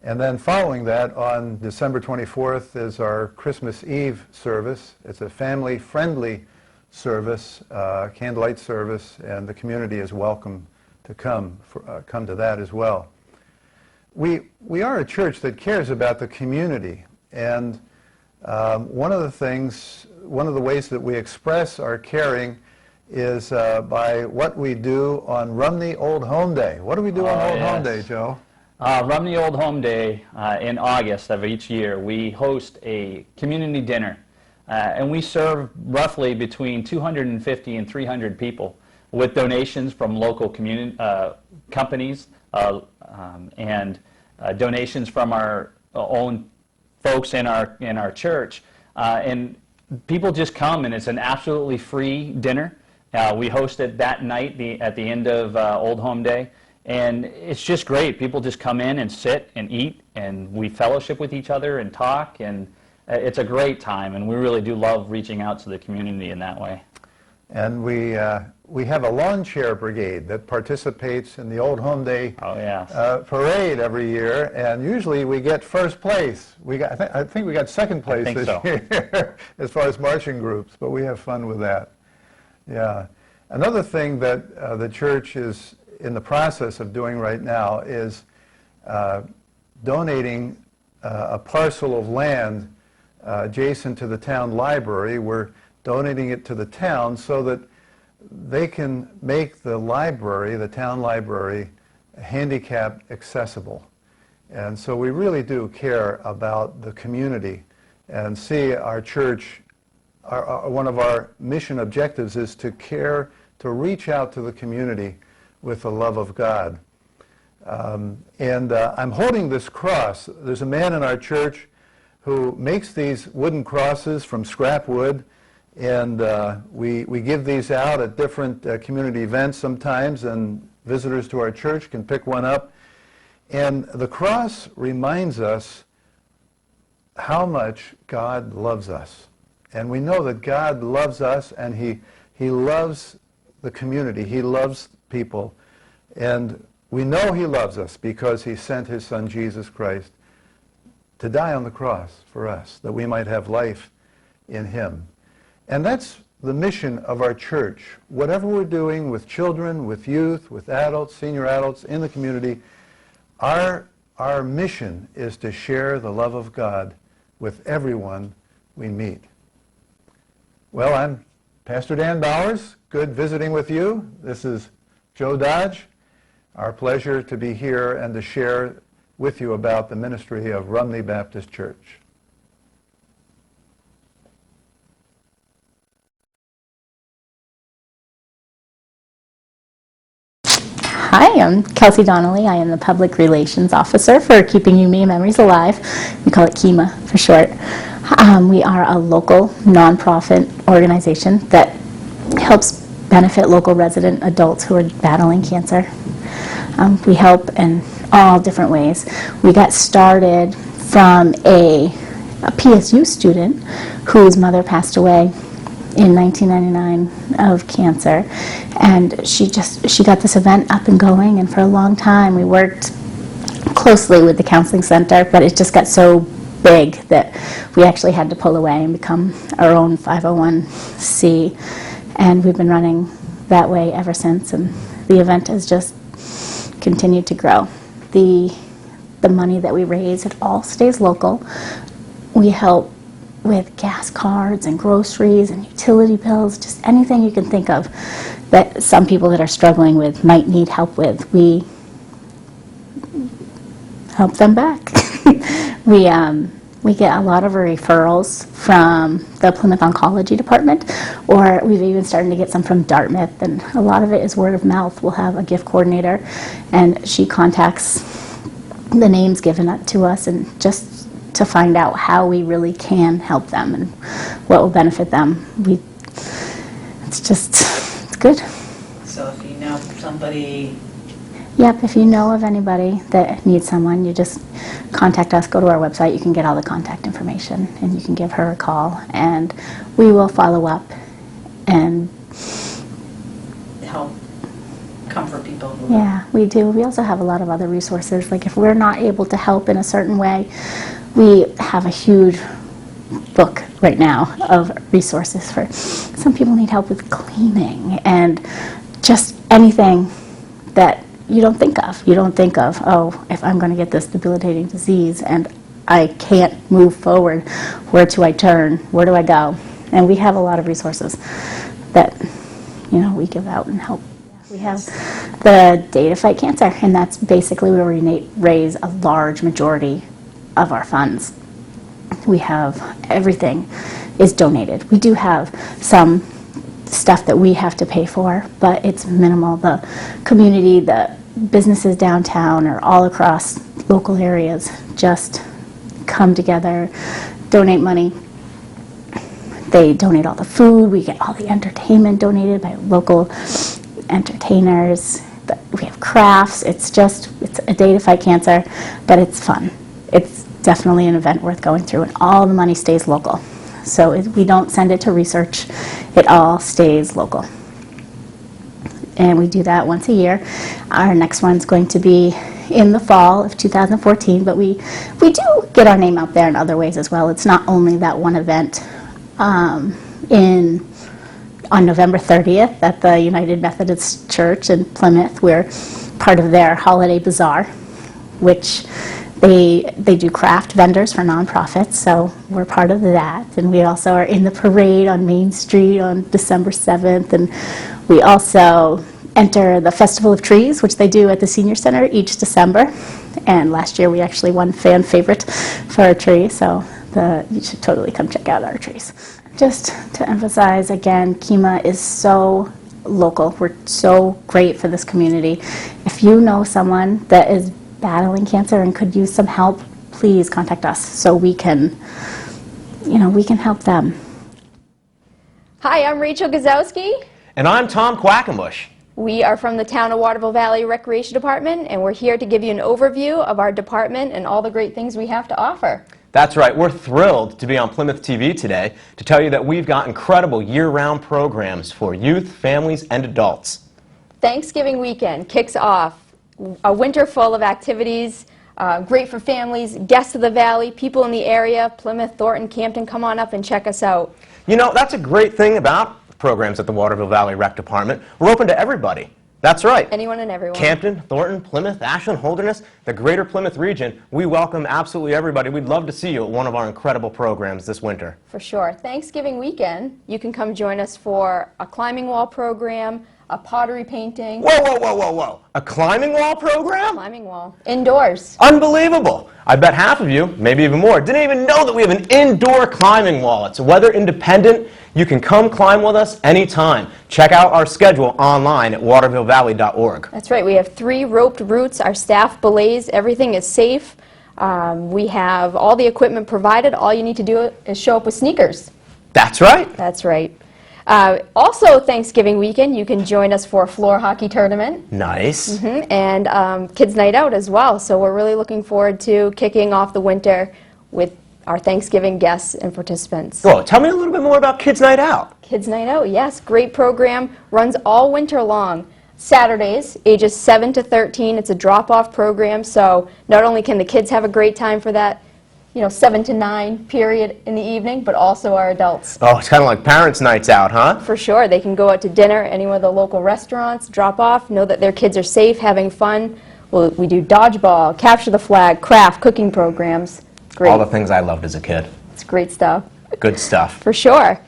And then following that, on December 24th is our Christmas Eve service. It's a family-friendly service, candlelight service, and the community is welcome to come to that as well. We are a church that cares about the community, and one of the ways that we express our caring is by what we do on Rumney Old Home Day. What do we do on Old Home Day, Joe? Rumney Old Home Day, in August of each year, we host a community dinner, and we serve roughly between 250 and 300 people with donations from local companies and donations from our own folks in our church. And people just come, and it's an absolutely free dinner. We host it that night at the end of Old Home Day. And it's just great. People just come in and sit and eat, and we fellowship with each other and talk, and it's a great time, and we really do love reaching out to the community in that way. And we we have a lawn chair brigade that participates in the Old Home Day Oh, yeah. parade every year, and usually we get first place. I think we got second place think this so. year as far as marching groups, but we have fun with that. Yeah. Another thing that the church is in the process of doing right now is donating a parcel of land adjacent to the town library. We're donating it to the town so that they can make the library, the town library, handicap accessible. And so we really do care about the community and see our church, one of our mission objectives is to care, to reach out to the community with the love of God. I'm holding this cross. There's a man in our church who makes these wooden crosses from scrap wood, and we give these out at different community events sometimes, and visitors to our church can pick one up. And the cross reminds us how much God loves us. And we know that God loves us, and He loves the community. He loves people. And we know He loves us because He sent His Son, Jesus Christ, to die on the cross for us, that we might have life in Him. And that's the mission of our church. Whatever we're doing with children, with youth, with adults, senior adults, in the community, our mission is to share the love of God with everyone we meet. Well, I'm Pastor Dan Bowers. Good visiting with you. This is Joe Dodge. Our pleasure to be here and to share with you about the ministry of Rumney Baptist Church. Hi, I'm Kelsey Donnelly. I am the Public Relations Officer for Keeping UME Memories Alive. We call it KEMA for short. We are a local nonprofit organization that helps benefit local resident adults who are battling cancer. We help in all different ways. We got started from a PSU student whose mother passed away in 1999 of cancer, and she got this event up and going, and for a long time we worked closely with the counseling center, but it just got so big that we actually had to pull away and become our own 501c, and we've been running that way ever since, and the event has just continued to grow. The money that we raise, it all stays local. We help with gas cards and groceries and utility bills, just anything you can think of that some people that are struggling with might need help with. We help them back. We get a lot of referrals from the Plymouth Oncology Department, or we've even started to get some from Dartmouth, and a lot of it is word of mouth. We'll have a gift coordinator, and she contacts the names given to us, and just to find out how we really can help them and what will benefit them. It's good. So if you know somebody, Yep, if you know of anybody that needs someone, you just contact us, go to our website, you can get all the contact information, and you can give her a call, and we will follow up and help comfort people who yeah, we do. We also have a lot of other resources. Like if we're not able to help in a certain way, we have a huge book right now of resources for some people need help with cleaning and just anything that you don't think of. You don't think of, oh, if I'm going to get this debilitating disease and I can't move forward, where do I turn? Where do I go? And we have a lot of resources that, we give out and help. We have the Day to Fight Cancer, and that's basically where we raise a large majority of our funds. We have everything is donated. We do have some stuff that we have to pay for, but it's minimal. The community, the businesses downtown or all across local areas just come together, donate money. They donate all the food. We get all the entertainment donated by local entertainers. We have crafts. It's a day to fight cancer, but it's fun. It's definitely an event worth going through, and all the money stays local. So we don't send it to research. It all stays local. and we do that once a year. Our next one's going to be in the fall of 2014, but we do get our name out there in other ways as well. It's not only that one event on November 30th at the United Methodist Church in Plymouth. We're part of their holiday bazaar, which they do craft vendors for nonprofits, so we're part of that. And we also are in the parade on Main Street on December 7th, and we also enter the Festival of Trees, which they do at the Senior Center each December. And last year we actually won fan favorite for our tree, so you should totally come check out our trees. Just to emphasize again, KEMA is so local. We're so great for this community. If you know someone that is battling cancer and could use some help, please contact us so we can help them. Hi, I'm Rachel Gazowski. And I'm Tom Quackenbush. We are from the Town of Waterville Valley Recreation Department, and we're here to give you an overview of our department and all the great things we have to offer. That's right, we're thrilled to be on Plymouth TV today to tell you that we've got incredible year-round programs for youth, families, and adults. Thanksgiving weekend kicks off. A winter full of activities, great for families, guests of the valley, people in the area, Plymouth, Thornton, Campton, come on up and check us out. You know, that's a great thing about programs at the Waterville Valley Rec Department. We're open to everybody. That's right. Anyone and everyone. Campton, Thornton, Plymouth, Ashland, Holderness, the greater Plymouth region, we welcome absolutely everybody. We'd love to see you at one of our incredible programs this winter. For sure. Thanksgiving weekend, you can come join us for a climbing wall program, a pottery painting. Whoa, whoa, whoa, whoa, whoa. A climbing wall program? Climbing wall. Indoors. Unbelievable. I bet half of you, maybe even more, didn't even know that we have an indoor climbing wall. It's weather independent. You can come climb with us anytime. Check out our schedule online at watervillevalley.org. That's right. We have 3 roped routes. Our staff belays. Everything is safe. We have all the equipment provided. All you need to do is show up with sneakers. That's right. That's right. Also, Thanksgiving weekend, you can join us for a floor hockey tournament. Nice. And Kids Night Out as well. So we're really looking forward to kicking off the winter with our Thanksgiving guests and participants. Well, tell me a little bit more about Kids Night Out. Kids Night Out, yes, great program, runs all winter long. Saturdays, ages 7 to 13, it's a drop-off program, so not only can the kids have a great time for that, 7 to 9 period in the evening, but also our adults. Oh, it's kind of like parents' nights out, huh? For sure, they can go out to dinner at any one of the local restaurants, drop off, know that their kids are safe, having fun. We do dodgeball, capture the flag, craft, cooking programs. Great. All the things I loved as a kid. It's great stuff. Good stuff. For sure.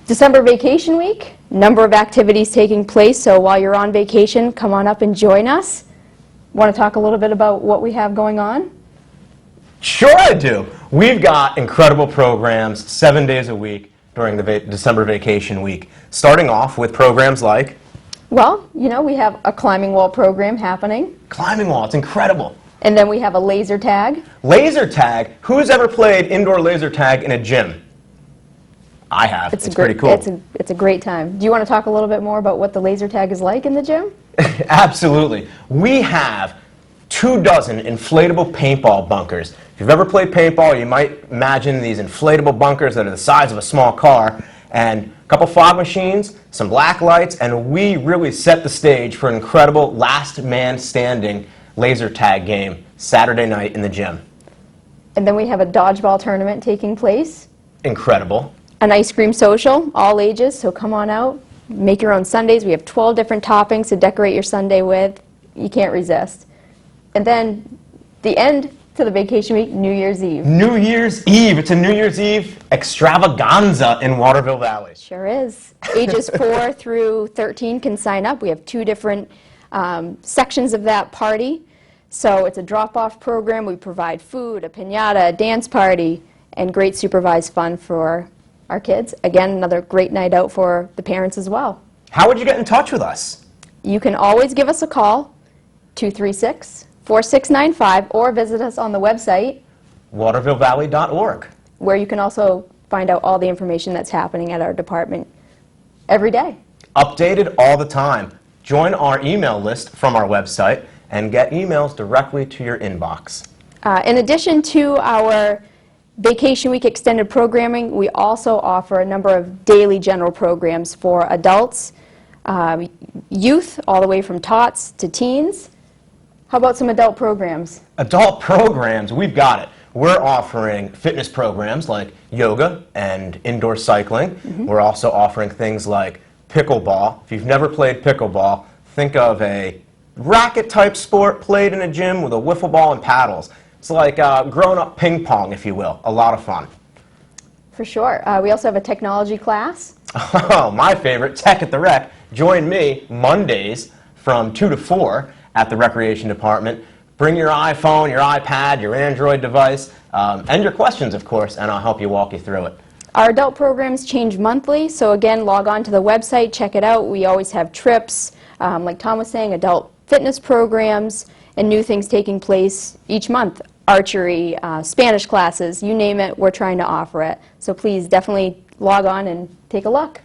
December vacation week, number of activities taking place, so while you're on vacation, come on up and join us. Want to talk a little bit about what we have going on? Sure I do. We've got incredible programs 7 days a week during the December vacation week, starting off with programs like... Well, we have a climbing wall program happening. Climbing wall, it's incredible. And then we have a laser tag. Laser tag? Who's ever played indoor laser tag in a gym? I have. It's pretty cool. It's a great time. Do you want to talk a little bit more about what the laser tag is like in the gym? Absolutely. We have 24 inflatable paintball bunkers. If you've ever played paintball, you might imagine these inflatable bunkers that are the size of a small car, and a couple fog machines, some black lights, and we really set the stage for an incredible last man standing laser tag game Saturday night in the gym. And then we have a dodgeball tournament taking place. Incredible. An ice cream social, all ages, so come on out, make your own sundaes. We have 12 different toppings to decorate your sundae with. You can't resist. And then the end to the vacation week, New Year's Eve. New Year's Eve. It's a New Year's Eve extravaganza in Waterville Valley. Sure is. Ages 4 through 13 can sign up. We have 2 different sections of that party. So it's a drop-off program. We provide food, a piñata, a dance party, and great supervised fun for our kids. Again, another great night out for the parents as well. How would you get in touch with us? You can always give us a call, 236-4695, or visit us on the website, watervillevalley.org, where you can also find out all the information that's happening at our department every day. Updated all the time. Join our email list from our website and get emails directly to your inbox. In addition to our Vacation Week extended programming, we also offer a number of daily general programs for adults. youth, all the way from tots to teens. How about some adult programs? Adult programs, we've got it. We're offering fitness programs like yoga and indoor cycling. We're also offering things like pickleball. If you've never played pickleball, think of a racket-type sport played in a gym with a wiffle ball and paddles. It's like grown-up ping pong, if you will. A lot of fun. For sure. We also have a technology class. Oh, my favorite, Tech at the Rec. Join me Mondays from 2 to 4 at the Recreation Department. Bring your iPhone, your iPad, your Android device, and your questions, of course, and I'll help you walk you through it. Our adult programs change monthly, so again, log on to the website, check it out. We always have trips, like Tom was saying, adult fitness programs, and new things taking place each month. Archery, Spanish classes, you name it, we're trying to offer it. So please definitely log on and take a look.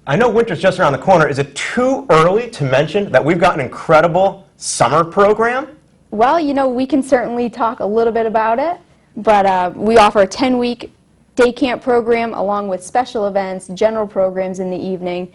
I know winter's just around the corner. Is it too early to mention that we've got an incredible summer program? Well, you know, we can certainly talk a little bit about it, but we offer a 10-week day camp program along with special events, general programs in the evening.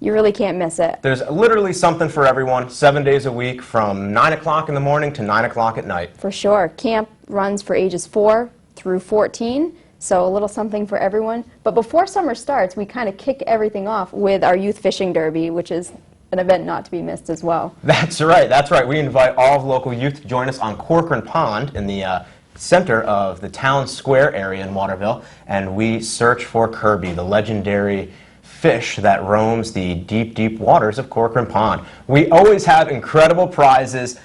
You really can't miss it. There's literally something for everyone, 7 days a week from 9 o'clock in the morning to 9 o'clock at night. For sure. Camp runs for ages 4 through 14, so a little something for everyone. But before summer starts, we kind of kick everything off with our youth fishing derby, which is an event not to be missed as well. That's right, that's right. We invite all of the local youth to join us on Corcoran Pond in the center of the town square area in Waterville, and we search for Kirby, the legendary fish that roams the deep, deep waters of Corcoran Pond. We always have incredible prizes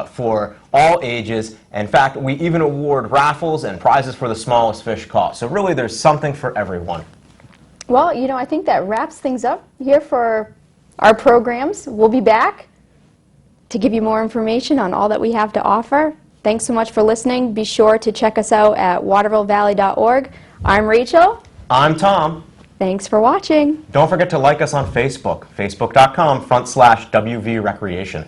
for all ages. In fact, we even award raffles and prizes for the smallest fish caught. So really, there's something for everyone. Well, you know, I think that wraps things up here for our programs. We'll be back to give you more information on all that we have to offer. Thanks so much for listening. Be sure to check us out at watervillevalley.org. I'm Rachel. I'm Tom. Thanks for watching. Don't forget to like us on Facebook, facebook.com/WV Recreation.